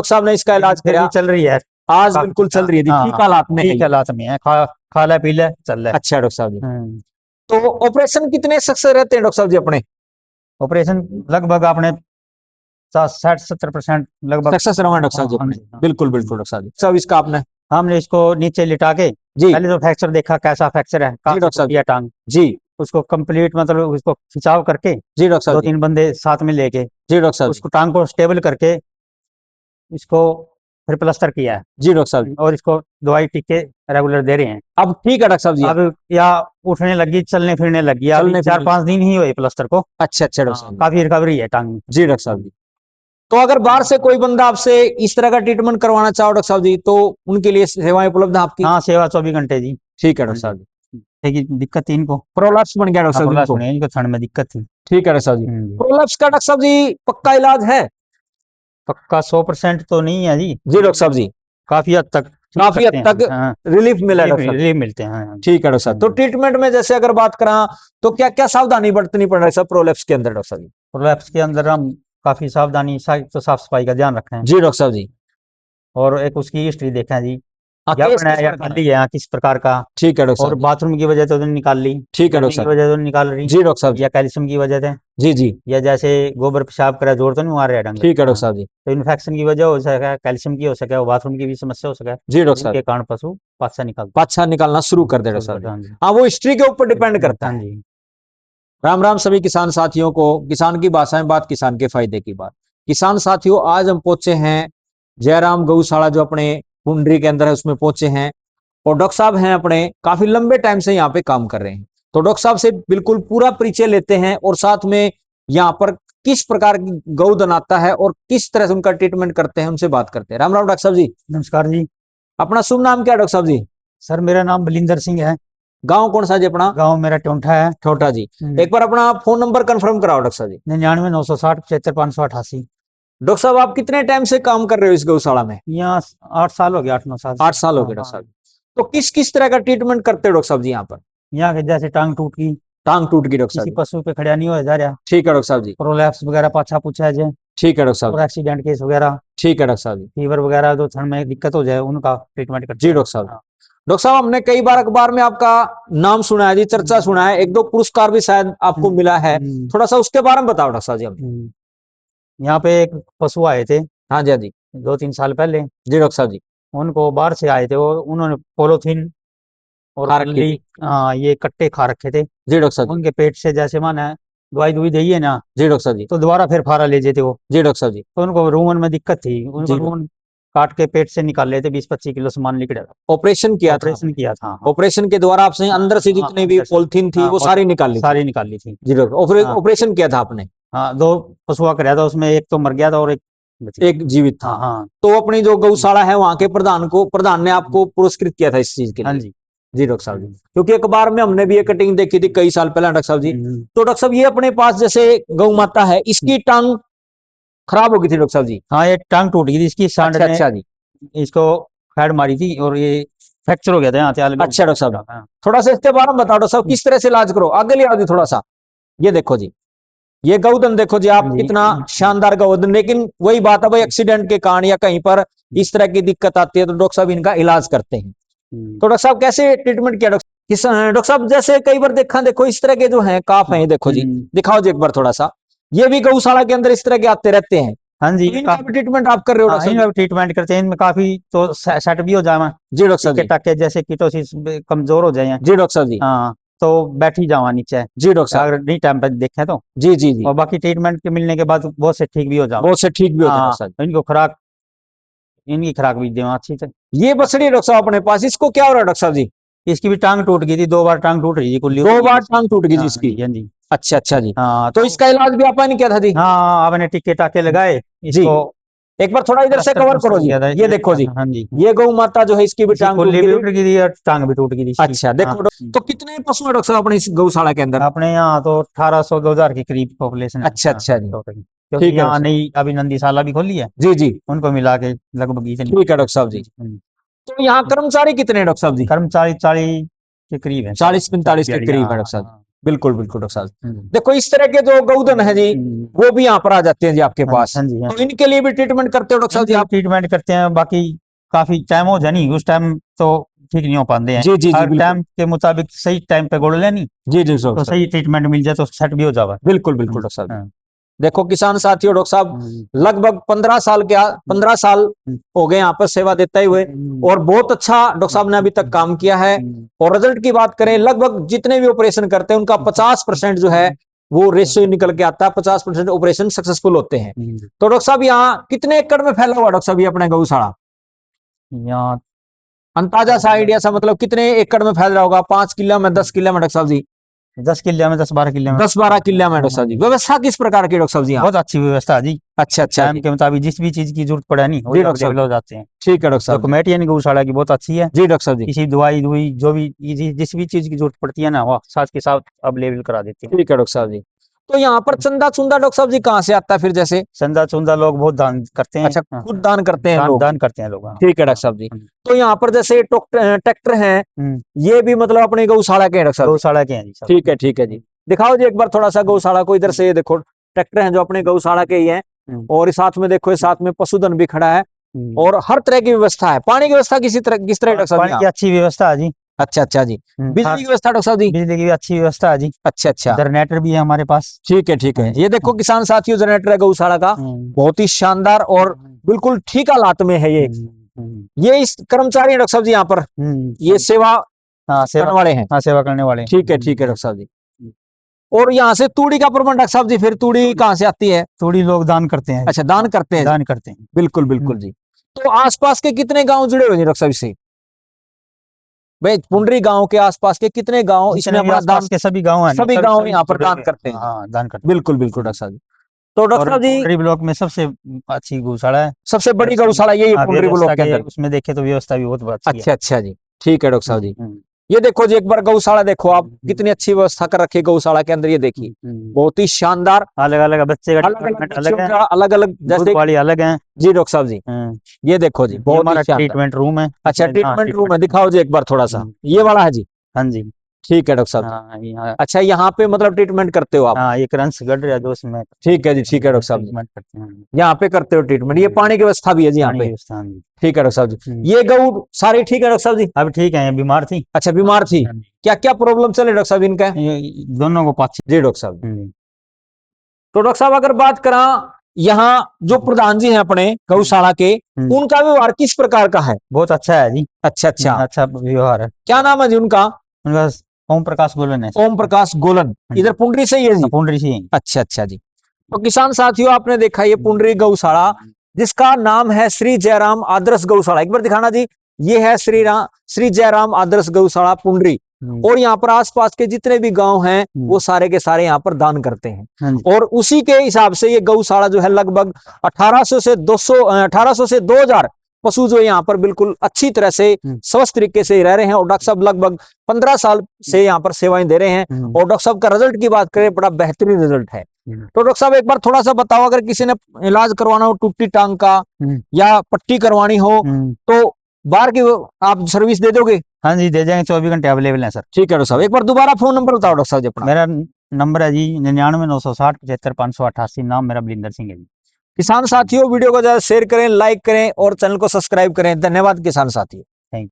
Doctor साहब ने इसका इलाज फिर किया, भी चल रही है आज बिल्कुल चल रही है जी, ठीक हालात में है ठीक ये। हालात में है, खा ले पी ले चल ले। अच्छा डॉक्टर साहब जी, तो ऑपरेशन कितने सक्सेस रहते हैं डॉक्टर साहब जी अपने? ऑपरेशन लगभग अपने 60-70% लगभग सक्सेस रहा डॉक्टर साहब जी अपने, बिल्कुल बिल्कुल डॉक्टर साहब जी। सब इसका आपने हमने इसको नीचे लिटा के जी पहले तो फ्रैक्चर देखा कैसा फ्रैक्चर है, जी काफी डॉक्टर साहब टूटी है टांग, जी उसको कंप्लीट मतलब उसको खिंचाव करके जी डॉक्टर साहब जी 2-3 बंदे साथ में लेके जी डॉक्टर साहब जी उसको टांग को स्टेबल करके इसको फिर प्लास्टर किया है जी डॉक्टर साहब जी। और इसको दवाई टीके रेगुलर दे रहे हैं। अब ठीक है डॉक्टर साहब जी। अब या उठने लगी, चलने फिरने लगी, अभी चलने फिरने 4-5 दिन ही हुए प्लास्टर को। अच्छा अच्छा डॉक्टर साहब जी। काफी रिकवरी है टांग में। जी डॉक्टर साहब जी। तो अगर बाहर से कोई बंदा आपसे इस तरह का ट्रीटमेंट करवाना चाहो डॉक्टर साहब जी, तो उनके लिए सेवाएं उपलब्ध हैं आपकी? हाँ, सेवा 24 घंटे जी। ठीक है डॉक्टर साहब जी। देखिए दिक्कत थी इनको, प्रोलैप्स बन गया डॉक्टर साहब जी प्रोलैप्स इनको? होने इनको ठंड में दिक्कत थी। ठीक है डॉक्टर साहब जी। प्रोलैप्स का डॉक्टर साहब जी पक्का इलाज है? पक्का 100% तो नहीं है जी डॉक्टर साहब जी। काफी हद तक रिलीफ मिला डॉक्टर साहब? रिलीफ मिलते हैं। ठीक है डॉक्टर साहब। तो ट्रीटमेंट में जैसे अगर बात करा तो क्या क्या सावधानी बरतनी पड़ रही है सब प्रोलैप्स के अंदर डॉक्टर साहब जी? प्रोलैप्स के अंदर हम काफी सावधानी तो साफ सफाई का ध्यान रखें जी डॉक्टर साहब जी। और एक उसकी हिस्ट्री देखें जी, केस या खाली है किस प्रकार का। ठीक है डॉक्टर और साहब। बाथरूम की वजह तो निकाल ली, ठीक है डॉक्टर की साहब। वजह तो निकाल रही, जी डॉक्टर साहब। या कैल्शियम की वजह से, जी जी या जैसे गोबर पेशाब करा जोर तो नहीं मार रहे ढंग। ठीक है डॉक्टर साहब जी। तो इन्फेक्शन की वजह हो सके, कैल्शियम की हो सके, और बाथरूम की भी समस्या हो सके, जी डॉक्टर साहब। जिनके कारण पशु पाछा निकालता पाछा निकालना शुरू कर दे डॉक्टर साहब हाँ जी। जी। हाँ, वो हिस्ट्री के ऊपर डिपेंड करता हाँ है। जी। राम राम सभी किसान साथियों को। किसान की भाषा में बात, किसान के फायदे की बात। किसान साथियों, आज हम पहुंचे हैं जयराम गौशाला जो अपने कुंडरी के अंदर है उसमें पहुंचे हैं, और डॉक्टर साहब हैं अपने काफी लंबे टाइम से यहाँ पे काम कर रहे हैं। तो डॉक्टर साहब से बिल्कुल पूरा परिचय लेते हैं और साथ में यहाँ पर किस प्रकार की गौधन आता है और किस तरह से उनका ट्रीटमेंट करते हैं उनसे बात करते हैं। राम राम डॉक्टर साहब जी। नमस्कार जी। अपना शुभ नाम क्या है डॉक्टर साहब जी? सर मेरा नाम बलिंदर सिंह है। गांव कौन सा जी अपना? गांव मेरा टोंठा है। छोटा जी। एक बार अपना फोन नंबर कंफर्म कराओ डॉक्टर साहब जी। 99-960-75-588। डॉक्टर साहब आप कितने टाइम से काम कर रहे हो इस गौशाला में? यहाँ 8 साल हो गया, 8-9 साल। 8 साल हो गए डॉक्टर साहब। तो किस किस तरह का ट्रीटमेंट करते हो डॉक्टर साहब जी यहाँ पर? यहाँ के जैसे टांग टूट गई, टांग टूट गई डॉक्टर किसी साहब? पशु पे खड़ा नहीं हो जा रहा, ठीक है डॉक्टर साहब जी। प्रोलैप्स वगैरह पाछा पूछा है जे, ठीक है डॉक्टर साहब। और एक्सीडेंट केस वगैरह, ठीक है डॉक्टर साहब जी। फीवर वगैरह जो ठंड में दिक्कत हो जाए उनका ट्रीटमेंट करते जी डॉक्टर साहब। डॉक्टर साहब हमने कई बार अखबार में आपका नाम सुना है जी, चर्चा सुना है, 1-2 पुरस्कार भी शायद आपको मिला है, थोड़ा सा उसके बारे में बताओ डॉक्टर साहब जी हमें। यहाँ पे एक पशु आए थे, हाँ जी, हाँ जी। 2-3 साल पहले जी डॉक्टर साहब जी। उनको बाहर से आए थे और उन्होंने पॉलीथीन और ये कट्टे खा रखे थे। जी डॉक्टर साहब। उनके पेट से जैसे माना दवाई दुई दी है ना, जी डॉक्टर साहब जी। तो दोबारा फिर फारा ले जेते वो। जी डॉक्टर साहब जी। तो उनको रूमन में दिक्कत थी, उनको रूमन काट के पेट से निकाल लेते, 20-25 किलो सामान निकला था। ऑपरेशन किया था। ऑपरेशन के द्वारा आपने अंदर से जितने भी पॉलिथीन थी वो सारी निकाल ली थी। जी डॉक्टर। ऑपरेशन किया था आपने? हाँ, 2 पशुआ कराया था, उसमें एक तो मर गया था और एक जीवित था। हाँ। तो अपनी जो गौशाला है वहां के प्रधान ने आपको पुरस्कृत किया था इस चीज के लिए? जी डॉक्टर साहब जी। क्योंकि अखबार में हमने भी ये कटिंग देखी थी कई साल पहले डॉक्टर साहब जी। तो डॉक्टर साहब ये अपने पास जैसे गौ माता है, इसकी टांग खराब हो गई थी डॉक्टर साहब जी? हाँ, ये टांग टूट गई थी इसकी, सांड ने अच्छा जी। इसको खैड़ मारी थी और ये फ्रैक्चर हो गया था यहाँ से। अच्छा डॉक्टर साहब, थोड़ा सा इसके बारे में बताओ डॉक्टर साहब, किस तरह से इलाज करो, आगे ले आओ जी थोड़ा सा। ये देखो जी, ये गौधन देखो जी आप, कितना शानदार गौधन। लेकिन वही बात है भाई, एक्सीडेंट के कारण या कहीं पर इस तरह की दिक्कत आती है तो डॉक्टर साहब इनका इलाज करते हैं। तो डॉक्टर साहब कैसे ट्रीटमेंट किया डॉक्टर साहब? जैसे कई बार देखो इस तरह के जो है काफ है, देखो जी, दिखाओ जी एक बार थोड़ा सा। ये भी गौशाला के अंदर इस तरह के आते रहते हैं। हाँ जी, तो इनका भी ट्रीटमेंट आप कर रहे हो डॉक्टर साहब? इनका ट्रीटमेंट करते हैं, इनमें काफी तो सेट भी हो जाए जी डॉक्टर साहब। टाके जैसे कीटोसिस कमजोर हो जाए जी डॉक्टर साहब जी। हाँ, तो बैठ ही जावा नीचे। जी डॉक्टर साहब। अगर नहीं टाइम पे देखें तो जी जी जी। और बाकी ट्रीटमेंट के मिलने के बाद बहुत से ठीक भी हो जाओ। बहुत से ठीक भी हो जाओ डॉक्टर साहब। इनकी खुराक भी देवा अच्छी से। ये बछड़ी डॉक्टर साहब अपने पास, इसको क्या हो रहा है डॉक्टर साहब जी? इसकी भी टांग टूट गई थी, 2 बार टांग टूट रही थी कुल्ली। 2 बार टांग टूट गई जी इसकी? हाँ जी। अच्छा जी। हाँ, तो इसका इलाज भी आपने किया था जी? हाँ, आपने टिक्के टाके लगाए इसको। एक बार थोड़ा इधर से कवर करो जी। ये देखो जी, हाँ जी, ये गौ माता जो है इसकी भी टांग कुल्ली भी टूट गई थी और टांग भी टूट गई थी। अच्छा देखो। तो कितने पशु है डॉक्टर साहब अपने इस गौशाला के अंदर? अपने यहाँ तो 1800-2000 के करीब पॉपुलेशन है। अच्छा जी, क्योंकि यहाँ नई अभी नंदीशाला भी खोली है जी जी, उनको मिला के लगभग इतनी। ठीक है डॉक्टर साहब जी। तो यहाँ कर्मचारी कितने हैं डॉक्टर साहब जी? कर्मचारी 40 के करीब है, 40-45 के करीब है डॉक्टर साहब। बिल्कुल बिल्कुल डॉक्टर साहब। देखो इस तरह के जो गौधन है जी वो भी यहाँ पर आ जाते हैं जी आपके पास, हाँ जी, हाँ। तो इनके लिए भी ट्रीटमेंट करते हो डॉक्टर साहब जी आप? ट्रीटमेंट करते हैं, बाकी काफी टाइम हो जानी उस टाइम तो ठीक नहीं हो पाते हैं। जी जी जी अगर बिल्कुल टाइम के मुताबिक सही टाइम पे गोड़ लेनी जी जी डॉक्टर तो साहब, सही ट्रीटमेंट मिल जाए तो सेट भी हो जावा। बिल्कुल बिल्कुल डॉक्टर साहब। हाँ। देखो किसान साथियों, डॉक्टर साहब हम्म, लगभग 15 साल हो गए यहाँ पर सेवा देते हुए, और बहुत अच्छा डॉक्टर साहब ने अभी तक काम किया है। और रिजल्ट की बात करें, लगभग जितने भी ऑपरेशन करते हैं उनका 50% जो है वो रेशियो निकल के आता है, 50% ऑपरेशन सक्सेसफुल होते हैं। तो डॉक्टर साहब यहाँ कितने एकड़ में फैला हुआ डॉक्टर साहब ये अपने गौशाला? यहाँ अंदाजा सा आइडिया सा, मतलब कितने एकड़ में फैल रहा होगा? 5 किला में, 10 किला में डॉक्टर साहब जी? 10 किले में, 10-12 किले में। 10-12 किला में डॉक्टर साहब जी। व्यवस्था किस प्रकार की डॉक्टर साहब जी यहाँ? बहुत अच्छी व्यवस्था है जी। अच्छा अच्छा टाइम जी के मुताबिक जिस भी चीज की जरूरत पड़े नहीं जी वही डॉक्टर साहब, अवेलेबल हो जाते हैं। ठीक है डॉक्टर तो साहब कमेटी यानी गौशाला की बहुत अच्छी है। जी डॉक्टर साहब जी, किसी दवाई दुई जो भी जिस भी चीज की जरूरत पड़ती है ना वो साथ के साथ अवेलेबल करा देते हैं। ठीक है डॉक्टर साहब जी। तो यहाँ पर चंदा चुंदा डॉक्टर साहब जी कहाँ से आता है फिर? जैसे चंदा चुंदा लोग बहुत दान करते हैं। अच्छा, हाँ, खुद दान करते हैं लोग? दान करते हैं लोग। हाँ। ठीक है डॉक्टर साहब जी। हम्म, तो यहाँ पर जैसे ट्रैक्टर हैं, हम्म, ये भी मतलब अपने गौशाला के हैं डॉक्टर साहब जी? गौशाला के हैं जी सब। ठीक है जी। दिखाओ जी एक बार थोड़ा सा गौशाला को, इधर से ये देखो ट्रैक्टर हैं जो अपने गौशाला के ही हैं, हम्म, और इस साथ में देखो, इस साथ में पशुधन भी खड़ा है, हम्म। और हर तरह की व्यवस्था है। पानी की व्यवस्था किस तरह डॉक्टर साहब जी पानी यहाँ? की अच्छी व्यवस्था है जी। अच्छा अच्छा जी। बिजली की व्यवस्था डॉक्टर साहब जी? बिजली की भी अच्छी व्यवस्था है जी। अच्छा अच्छा, जनरेटर भी है हमारे पास। ठीक हाँ है। जी। ये देखो किसान साथियों, जनरेटर है गौशाला का, बहुत ही शानदार और बिल्कुल ठीक हालात में है ये। ये इस कर्मचारी हैं डॉक्टर साहब जी यहाँ पर, ये सेवा हाँ करने वाले हैं? हाँ सेवा करने वाले। ठीक है डॉक्टर साहब जी। और यहाँ से तूड़ी का प्रबंध डॉक्टर साहब जी, फिर तूड़ी कहाँ से आती है? थोड़ी लोग दान करते हैं। अच्छा, दान करते हैं जी। दान करते हैं। बिल्कुल बिल्कुल जी। तो आसपास के कितने गांव जुड़े हुए हैं डॉक्टर साहब इससे? भाई पुंडरी गांव के आसपास के कितने गांव इसमें जितने भी अपना दान? आसपास के सभी गांव हैं सभी गांव यहाँ पर जुड़े दान हुए हैं। करते हैं? हाँ दान करते बिल्कुल बिल्कुल हैं। डॉक्टर साहब जी। तो डॉक्टर और साहब जी पुंडरी ब्लॉक में सबसे अच्छी गौशाला है। सबसे बड़ी और गौशाला यही है पुंडरी व्यवस्था ब्लॉक के के अंदर? उसमें देखे तो व्यवस्था भी बहुत अच्छी है। अच्छा जी, ठीक है डॉक्टर साहब जी। हम्म, ये देखो जी एक बार गौशाला देखो आप, कितनी अच्छी व्यवस्था कर रखी है गौशाला के अंदर, ये देखिए बहुत ही शानदार। अलग अलग बच्चे का अलग अलग ट्रीटमेंट अलग बच्चों है, का अलग अलग, दूध जैसे वाली अलग है। जी डॉक्टर साहब जी, ये देखो जी ये बहुत ही हमारा शानदार। ट्रीटमेंट रूम है। अच्छा, इसमें हाँ ट्रीटमेंट रूम है, ट्रीटमेंट। दिखाओ जी एक बार थोड़ा सा, ये वाला है जी? हाँ जी। ठीक है डॉक्टर साहब जी। हाँ यहाँ। अच्छा, यहाँ पे मतलब ट्रीटमेंट करते हो आप? हाँ ये क्रंच गढ़ रहा है जो उसमें ठीक है जी, ठीक है डॉक्टर साहब जी, ट्रीटमेंट करते हैं। यहाँ पे करते हो ट्रीटमेंट। ये पानी की व्यवस्था भी है जी यहाँ पानी की पे? व्यवस्था। हाँ जी। ठीक है डॉक्टर साहब जी। ये गऊ सारी ठीक है डॉक्टर साहब जी? अब ठीक है, ये बीमार थी। अच्छा, बीमार थी? हाँ जी। क्या क्या प्रॉब्लम चले डॉक्टर साहब इनका? ये दोनों को पास। जी डॉक्टर साहब। हम्म, तो डॉक्टर साहब अगर बात करा, यहाँ जो प्रधान जी हैं अपने गौशाला के, उनका व्यवहार किस प्रकार का है? बहुत अच्छा है जी। अच्छा अच्छा, अच्छा व्यवहार है। क्या नाम है जी उनका? उनका ओम प्रकाश गोलन है। ओम प्रकाश गोलन, इधर पुंडरी से ही है जी? पुंडरी से ही। अच्छा जी। तो किसान साथियों, आपने देखा ये पुंडरी गौशाला, जिसका नाम है श्री जयराम आदर्श गौशाला। एक बार दिखाना जी, ये है श्री जयराम आदर्श गौशाला पुंडरी। और यहाँ पर आसपास के जितने भी गांव हैं वो सारे के सारे यहाँ पर दान करते हैं, और उसी के हिसाब से ये गौशाला जो है लगभग 1800 से 2000 पशु जो यहाँ पर बिल्कुल अच्छी तरह से स्वस्थ तरीके से रह रहे हैं। और डॉक्टर साहब लगभग 15 साल से यहाँ पर सेवाएं दे रहे हैं, और डॉक्टर साहब का रिजल्ट की बात करें, बड़ा बेहतरीन रिजल्ट है। तो डॉक्टर साहब एक बार थोड़ा सा बताओ, अगर किसी ने इलाज करवाना हो टूटी टांग का या पट्टी करवानी हो, तो बाहर की आप सर्विस दे दोगे? हाँ जी दे जाएंगे, 24 घंटे अवेलेबल है सर। ठीक है डॉक्टर साहब, एक बार दोबारा फोन नंबर बताओ डॉक्टर साहब जी अपना। मेरा नंबर है जी 99 960 75 588। नाम मेरा बलिंदर सिंह है जी। किसान साथियों, वीडियो को ज्यादा शेयर करें, लाइक करें और चैनल को सब्सक्राइब करें। धन्यवाद किसान साथियों।